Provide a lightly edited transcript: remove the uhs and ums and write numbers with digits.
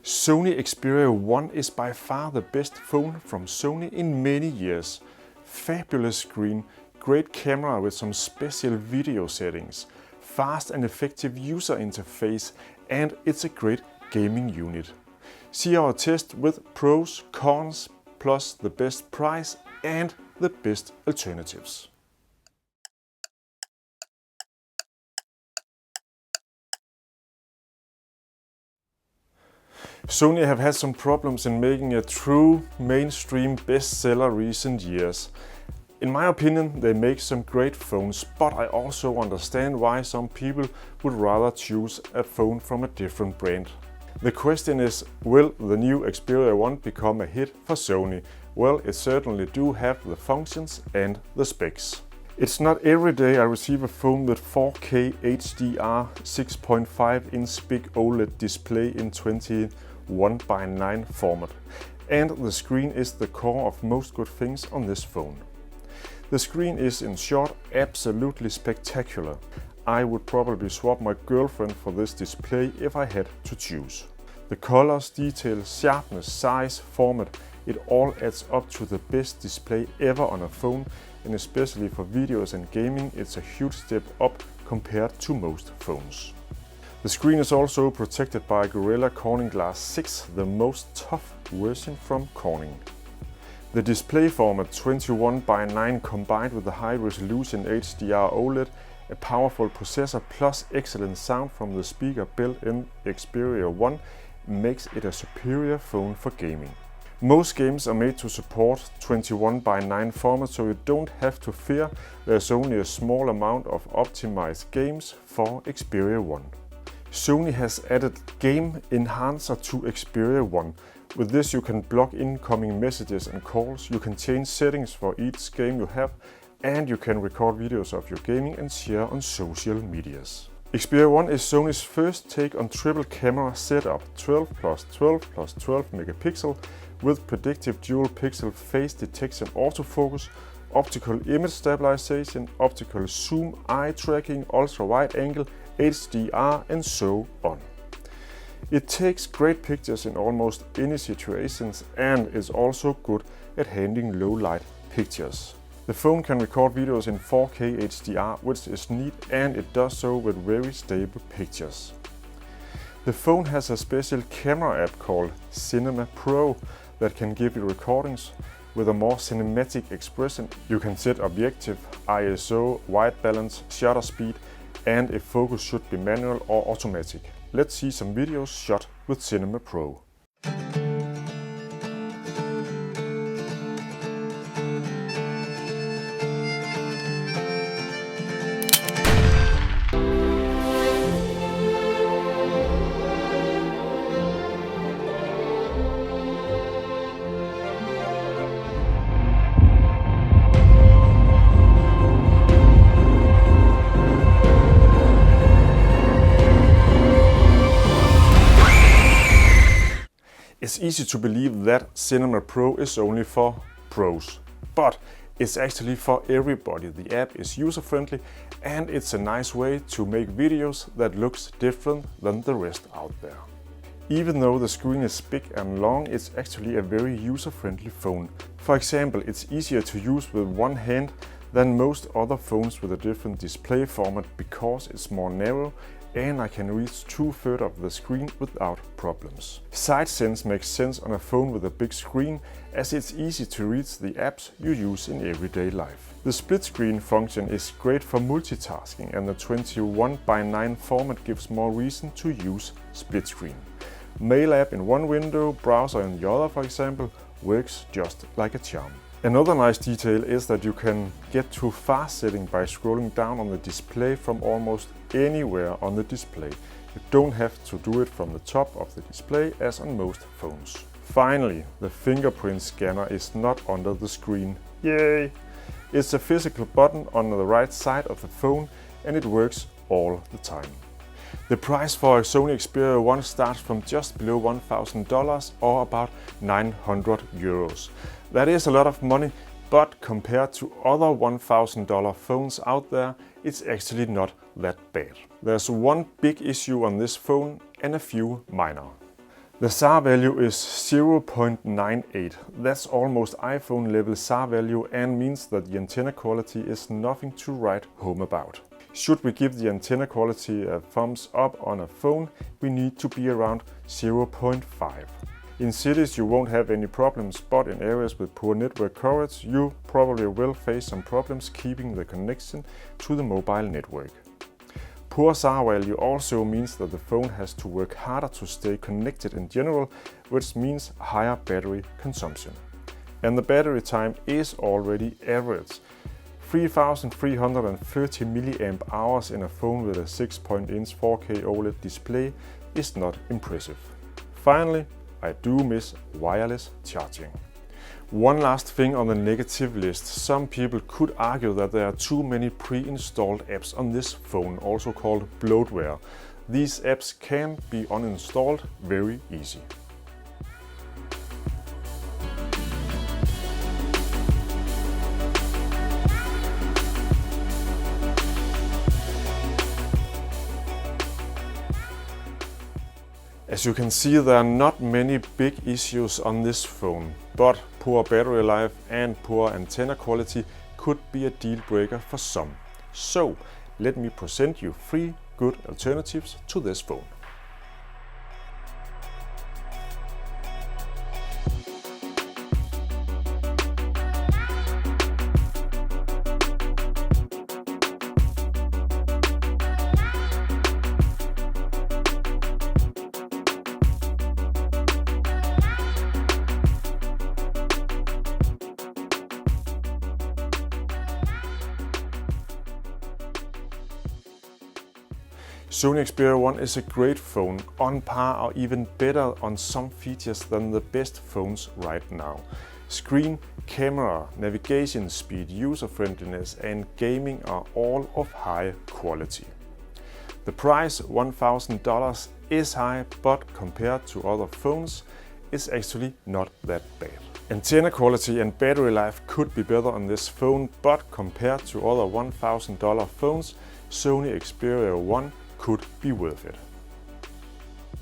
Sony Xperia 1 is by far the best phone from Sony in many years. Fabulous screen, great camera with some special video settings, fast and effective user interface, and it's a great gaming unit. See our test with pros, cons, plus the best price and the best alternatives. Sony have had some problems in making a true mainstream bestseller recent years. In my opinion, they make some great phones, but I also understand why some people would rather choose a phone from a different brand. The question is, will the new Xperia 1 become a hit for Sony? Well, it certainly do have the functions and the specs. It's not every day I receive a phone with 4K HDR 6.5-inch big OLED display in 21:9 format. And the screen is the core of most good things on this phone. The screen is, in short, absolutely spectacular. I would probably swap my girlfriend for this display if I had to choose. The colors, details, sharpness, size, format, it all adds up to the best display ever on a phone, and especially for videos and gaming, it's a huge step up compared to most phones. The screen is also protected by Gorilla Corning Glass 6, the most tough version from Corning. The display format 21:9 combined with the high-resolution HDR OLED, a powerful processor plus excellent sound from the speaker built in Xperia 1 makes it a superior phone for gaming. Most games are made to support 21:9 format, so you don't have to fear there's only a small amount of optimized games for Xperia 1. Sony has added Game Enhancer to Xperia 1. With this you can block incoming messages and calls, you can change settings for each game you have, and you can record videos of your gaming and share on social medias. Xperia 1 is Sony's first take on triple camera setup, 12+12+12 megapixel with predictive dual pixel face detection autofocus, optical image stabilization, optical zoom, eye tracking, ultra wide angle, HDR and so on. It takes great pictures in almost any situations and is also good at handling low light pictures. The phone can record videos in 4K HDR, which is neat, and it does so with very stable pictures. The phone has a special camera app called Cinema Pro that can give you recordings with a more cinematic expression. You can set objective, ISO, white balance, shutter speed, and if focus should be manual or automatic. Let's see some videos shot with Cinema Pro. It's easy to believe that Cinema Pro is only for pros, but it's actually for everybody. The app is user-friendly and it's a nice way to make videos that looks different than the rest out there. Even though the screen is big and long, it's actually a very user-friendly phone. For example, it's easier to use with one hand than most other phones with a different display format because it's more narrow and I can reach 2/3 of the screen without problems. Side sense makes sense on a phone with a big screen as it's easy to reach the apps you use in everyday life. The split screen function is great for multitasking and the 21:9 format gives more reason to use split screen. Mail app in one window, browser in the other for example, works just like a charm. Another nice detail is that you can get to fast setting by scrolling down on the display from almost anywhere on the display. You don't have to do it from the top of the display as on most phones. Finally, the fingerprint scanner is not under the screen. Yay! It's a physical button on the right side of the phone and it works all the time. The price for a Sony Xperia 1 starts from just below $1,000 or about 900 euros. That is a lot of money, but compared to other $1,000 phones out there, it's actually not that bad. There's one big issue on this phone and a few minor. The SAR value is 0.98. That's almost iPhone level SAR value and means that the antenna quality is nothing to write home about. Should we give the antenna quality a thumbs up on a phone, we need to be around 0.5. In cities you won't have any problems, but in areas with poor network coverage you probably will face some problems keeping the connection to the mobile network. Poor SAR value also means that the phone has to work harder to stay connected in general, which means higher battery consumption. And the battery time is already average. 3330 mAh in a phone with a 6.inch 4K OLED display is not impressive. Finally, I do miss wireless charging. One last thing on the negative list. Some people could argue that there are too many pre-installed apps on this phone, also called bloatware. These apps can be uninstalled very easy. As you can see, there are not many big issues on this phone, but poor battery life and poor antenna quality could be a deal breaker for some. So, let me present you 3 good alternatives to this phone. Sony Xperia 1 is a great phone, on par or even better on some features than the best phones right now. Screen, camera, navigation speed, user friendliness and gaming are all of high quality. The price, $1,000, is high, but compared to other phones, it's actually not that bad. Antenna quality and battery life could be better on this phone, but compared to other $1,000 phones, Sony Xperia 1 could be worth it.